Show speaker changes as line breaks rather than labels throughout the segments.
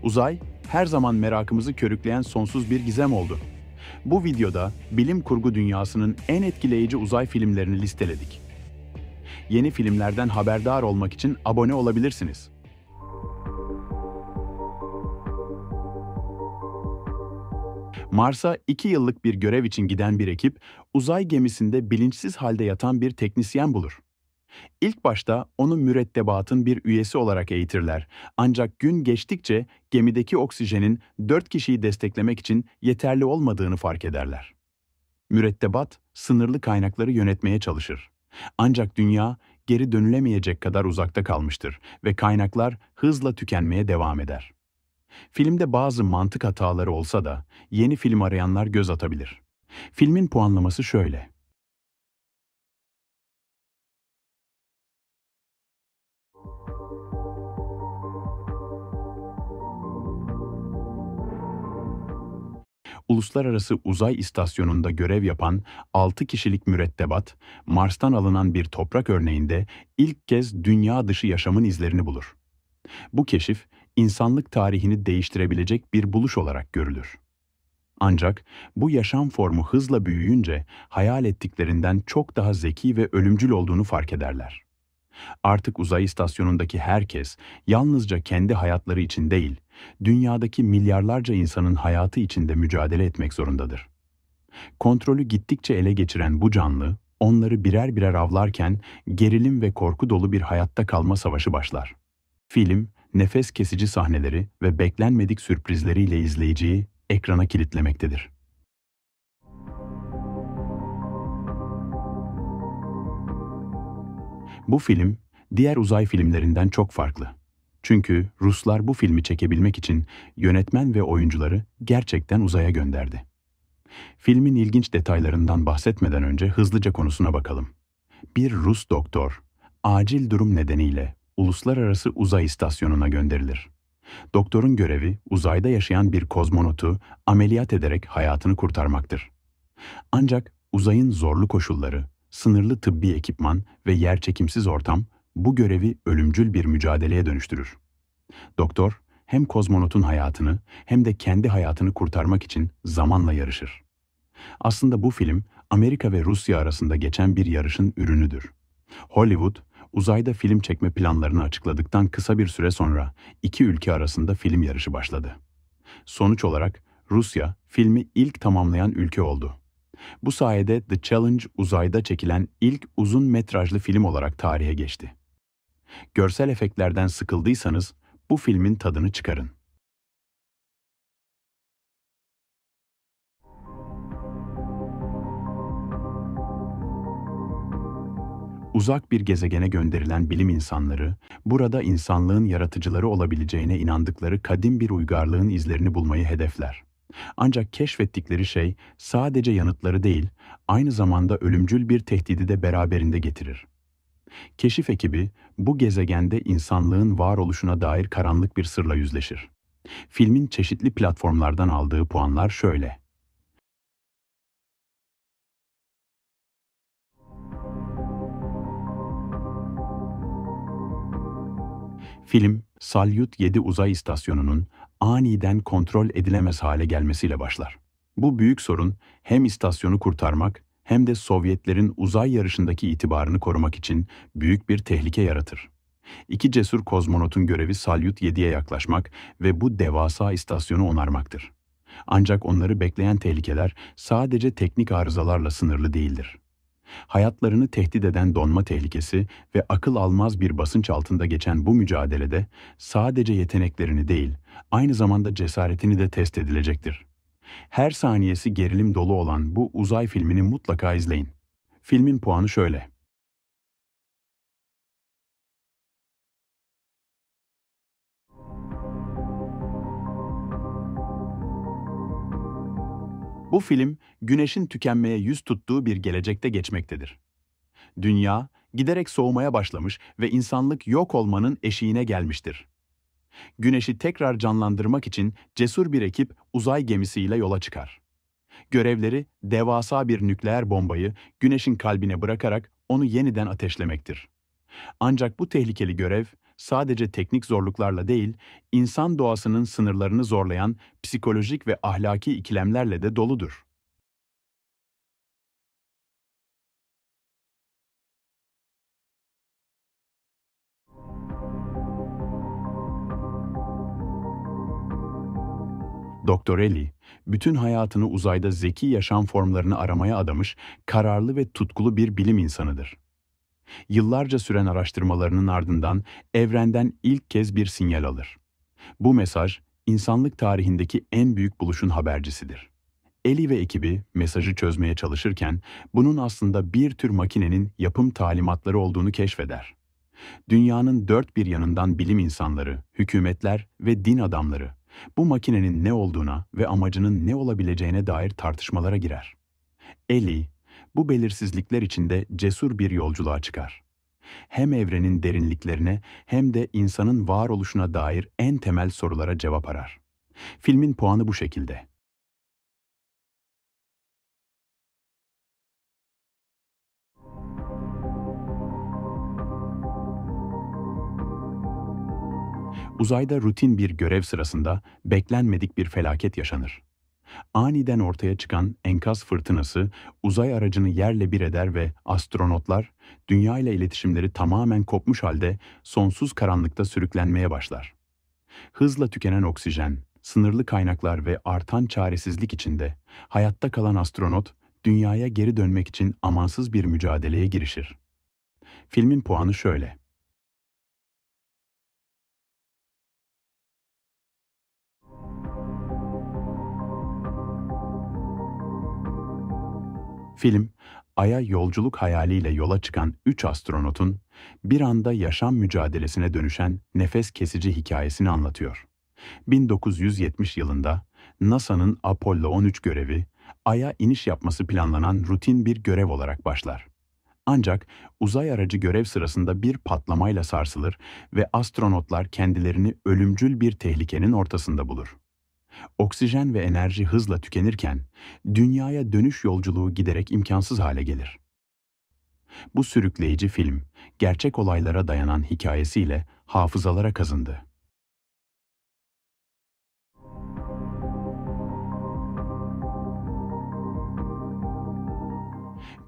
Uzay, her zaman merakımızı körükleyen sonsuz bir gizem oldu. Bu videoda bilim kurgu dünyasının en etkileyici uzay filmlerini listeledik. Yeni filmlerden haberdar olmak için abone olabilirsiniz. Mars'a 2 yıllık bir görev için giden bir ekip, uzay gemisinde bilinçsiz halde yatan bir teknisyen bulur. İlk başta onu mürettebatın bir üyesi olarak eğitirler. Ancak gün geçtikçe gemideki oksijenin 4 kişiyi desteklemek için yeterli olmadığını fark ederler. Mürettebat, sınırlı kaynakları yönetmeye çalışır. Ancak dünya geri dönülemeyecek kadar uzakta kalmıştır ve kaynaklar hızla tükenmeye devam eder. Filmde bazı mantık hataları olsa da yeni film arayanlar göz atabilir. Filmin puanlaması şöyle. Uluslararası Uzay İstasyonu'nda görev yapan 6 kişilik mürettebat, Mars'tan alınan bir toprak örneğinde ilk kez dünya dışı yaşamın izlerini bulur. Bu keşif, insanlık tarihini değiştirebilecek bir buluş olarak görülür. Ancak bu yaşam formu hızla büyüyünce hayal ettiklerinden çok daha zeki ve ölümcül olduğunu fark ederler. Artık uzay istasyonundaki herkes yalnızca kendi hayatları için değil, dünyadaki milyarlarca insanın hayatı için de mücadele etmek zorundadır. Kontrolü gittikçe ele geçiren bu canlı, onları birer birer avlarken gerilim ve korku dolu bir hayatta kalma savaşı başlar. Film, nefes kesici sahneleri ve beklenmedik sürprizleriyle izleyiciyi ekrana kilitlemektedir. Bu film, diğer uzay filmlerinden çok farklı. Çünkü Ruslar bu filmi çekebilmek için yönetmen ve oyuncuları gerçekten uzaya gönderdi. Filmin ilginç detaylarından bahsetmeden önce hızlıca konusuna bakalım. Bir Rus doktor, acil durum nedeniyle Uluslararası Uzay İstasyonu'na gönderilir. Doktorun görevi uzayda yaşayan bir kozmonotu ameliyat ederek hayatını kurtarmaktır. Ancak uzayın zorlu koşulları, sınırlı tıbbi ekipman ve yerçekimsiz ortam bu görevi ölümcül bir mücadeleye dönüştürür. Doktor, hem kozmonotun hayatını hem de kendi hayatını kurtarmak için zamanla yarışır. Aslında bu film, Amerika ve Rusya arasında geçen bir yarışın ürünüdür. Hollywood, uzayda film çekme planlarını açıkladıktan kısa bir süre sonra iki ülke arasında film yarışı başladı. Sonuç olarak Rusya, filmi ilk tamamlayan ülke oldu. Bu sayede The Challenge uzayda çekilen ilk uzun metrajlı film olarak tarihe geçti. Görsel efektlerden sıkıldıysanız bu filmin tadını çıkarın. Uzak bir gezegene gönderilen bilim insanları, burada insanlığın yaratıcıları olabileceğine inandıkları kadim bir uygarlığın izlerini bulmayı hedefler. Ancak keşfettikleri şey sadece yanıtları değil, aynı zamanda ölümcül bir tehdidi de beraberinde getirir. Keşif ekibi bu gezegende insanlığın varoluşuna dair karanlık bir sırla yüzleşir. Filmin çeşitli platformlardan aldığı puanlar şöyle. Film, Salyut 7 uzay istasyonunun aniden kontrol edilemez hale gelmesiyle başlar. Bu büyük sorun hem istasyonu kurtarmak hem de Sovyetlerin uzay yarışındaki itibarını korumak için büyük bir tehlike yaratır. İki cesur kozmonotun görevi Salyut 7'ye yaklaşmak ve bu devasa istasyonu onarmaktır. Ancak onları bekleyen tehlikeler sadece teknik arızalarla sınırlı değildir. Hayatlarını tehdit eden donma tehlikesi ve akıl almaz bir basınç altında geçen bu mücadelede sadece yeteneklerini değil, aynı zamanda cesaretini de test edilecektir. Her saniyesi gerilim dolu olan bu uzay filmini mutlaka izleyin. Filmin puanı şöyle. Bu film, Güneş'in tükenmeye yüz tuttuğu bir gelecekte geçmektedir. Dünya, giderek soğumaya başlamış ve insanlık yok olmanın eşiğine gelmiştir. Güneş'i tekrar canlandırmak için cesur bir ekip uzay gemisiyle yola çıkar. Görevleri, devasa bir nükleer bombayı Güneş'in kalbine bırakarak onu yeniden ateşlemektir. Ancak bu tehlikeli görev sadece teknik zorluklarla değil, insan doğasının sınırlarını zorlayan psikolojik ve ahlaki ikilemlerle de doludur. Doktor Ellie, bütün hayatını uzayda zeki yaşam formlarını aramaya adamış, kararlı ve tutkulu bir bilim insanıdır. Yıllarca süren araştırmalarının ardından evrenden ilk kez bir sinyal alır. Bu mesaj, insanlık tarihindeki en büyük buluşun habercisidir. Ellie ve ekibi mesajı çözmeye çalışırken, bunun aslında bir tür makinenin yapım talimatları olduğunu keşfeder. Dünyanın dört bir yanından bilim insanları, hükümetler ve din adamları bu makinenin ne olduğuna ve amacının ne olabileceğine dair tartışmalara girer. Ellie, bu belirsizlikler içinde cesur bir yolculuğa çıkar. Hem evrenin derinliklerine hem de insanın varoluşuna dair en temel sorulara cevap arar. Filmin puanı bu şekilde. Uzayda rutin bir görev sırasında beklenmedik bir felaket yaşanır. Aniden ortaya çıkan enkaz fırtınası uzay aracını yerle bir eder ve astronotlar dünya ile iletişimleri tamamen kopmuş halde sonsuz karanlıkta sürüklenmeye başlar. Hızla tükenen oksijen, sınırlı kaynaklar ve artan çaresizlik içinde hayatta kalan astronot dünyaya geri dönmek için amansız bir mücadeleye girişir. Filmin puanı şöyle. Film, Ay'a yolculuk hayaliyle yola çıkan 3 astronotun bir anda yaşam mücadelesine dönüşen nefes kesici hikayesini anlatıyor. 1970 yılında NASA'nın Apollo 13 görevi, Ay'a iniş yapması planlanan rutin bir görev olarak başlar. Ancak uzay aracı görev sırasında bir patlamayla sarsılır ve astronotlar kendilerini ölümcül bir tehlikenin ortasında bulur. Oksijen ve enerji hızla tükenirken, dünyaya dönüş yolculuğu giderek imkansız hale gelir. Bu sürükleyici film, gerçek olaylara dayanan hikayesiyle hafızalara kazındı.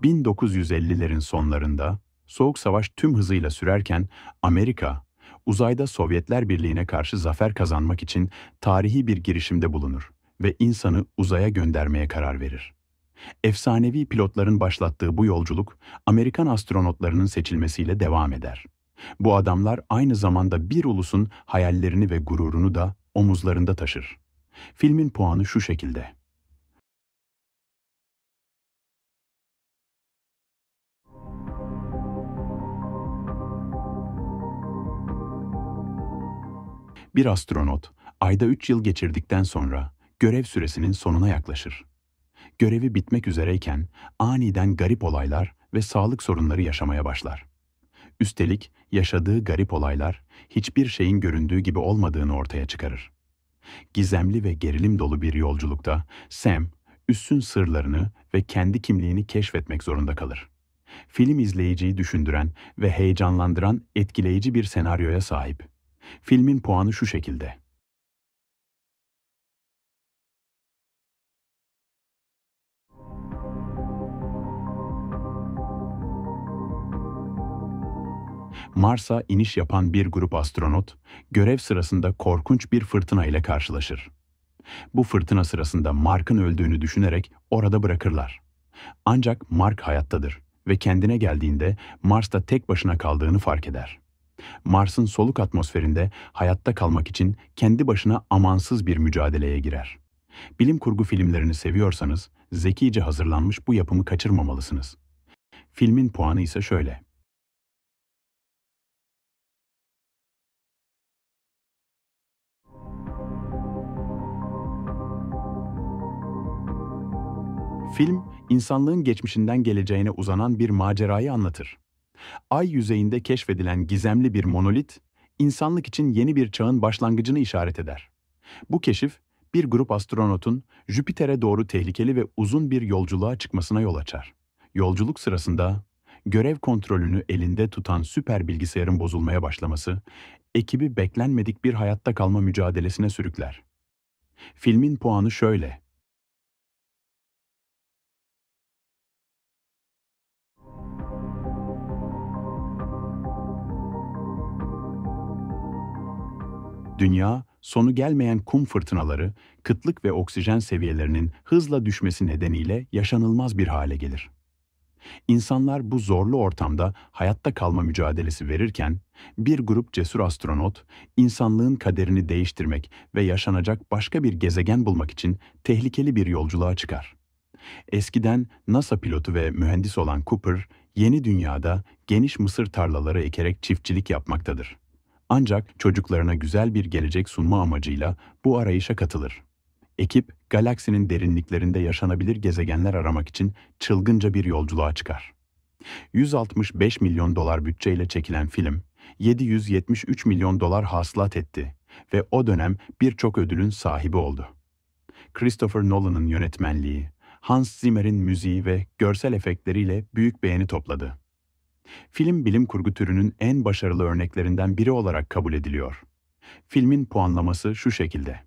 1950'lerin sonlarında, Soğuk Savaş tüm hızıyla sürerken Amerika, uzayda Sovyetler Birliği'ne karşı zafer kazanmak için tarihi bir girişimde bulunur ve insanı uzaya göndermeye karar verir. Efsanevi pilotların başlattığı bu yolculuk, Amerikan astronotlarının seçilmesiyle devam eder. Bu adamlar aynı zamanda bir ulusun hayallerini ve gururunu da omuzlarında taşır. Filmin puanı şu şekilde. Bir astronot, Ay'da 3 yıl geçirdikten sonra görev süresinin sonuna yaklaşır. Görevi bitmek üzereyken aniden garip olaylar ve sağlık sorunları yaşamaya başlar. Üstelik yaşadığı garip olaylar hiçbir şeyin göründüğü gibi olmadığını ortaya çıkarır. Gizemli ve gerilim dolu bir yolculukta Sam, üssün sırlarını ve kendi kimliğini keşfetmek zorunda kalır. Film izleyiciyi düşündüren ve heyecanlandıran etkileyici bir senaryoya sahip. Filmin puanı şu şekilde. Mars'a iniş yapan bir grup astronot, görev sırasında korkunç bir fırtına ile karşılaşır. Bu fırtına sırasında Mark'ın öldüğünü düşünerek orada bırakırlar. Ancak Mark hayattadır ve kendine geldiğinde Mars'ta tek başına kaldığını fark eder. Mars'ın soluk atmosferinde hayatta kalmak için kendi başına amansız bir mücadeleye girer. Bilim kurgu filmlerini seviyorsanız, zekice hazırlanmış bu yapımı kaçırmamalısınız. Filmin puanı ise şöyle. Film, insanlığın geçmişinden geleceğine uzanan bir macerayı anlatır. Ay yüzeyinde keşfedilen gizemli bir monolit, insanlık için yeni bir çağın başlangıcını işaret eder. Bu keşif, bir grup astronotun Jüpiter'e doğru tehlikeli ve uzun bir yolculuğa çıkmasına yol açar. Yolculuk sırasında Görev kontrolünü elinde tutan süper bilgisayarın bozulmaya başlaması, ekibi beklenmedik bir hayatta kalma mücadelesine sürükler. Filmin puanı şöyle: Dünya, sonu gelmeyen kum fırtınaları, kıtlık ve oksijen seviyelerinin hızla düşmesi nedeniyle yaşanılmaz bir hale gelir. İnsanlar bu zorlu ortamda hayatta kalma mücadelesi verirken, bir grup cesur astronot, insanlığın kaderini değiştirmek ve yaşanacak başka bir gezegen bulmak için tehlikeli bir yolculuğa çıkar. Eskiden NASA pilotu ve mühendis olan Cooper, yeni dünyada geniş mısır tarlaları ekerek çiftçilik yapmaktadır. Ancak çocuklarına güzel bir gelecek sunma amacıyla bu arayışa katılır. Ekip, galaksinin derinliklerinde yaşanabilir gezegenler aramak için çılgınca bir yolculuğa çıkar. 165 milyon dolar bütçeyle çekilen film, 773 milyon dolar hasılat etti ve o dönem birçok ödülün sahibi oldu. Christopher Nolan'ın yönetmenliği, Hans Zimmer'in müziği ve görsel efektleriyle büyük beğeni topladı. Film bilim kurgu türünün en başarılı örneklerinden biri olarak kabul ediliyor. Filmin puanlaması şu şekilde: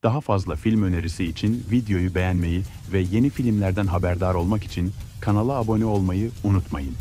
Daha fazla film önerisi için videoyu beğenmeyi ve yeni filmlerden haberdar olmak için kanala abone olmayı unutmayın.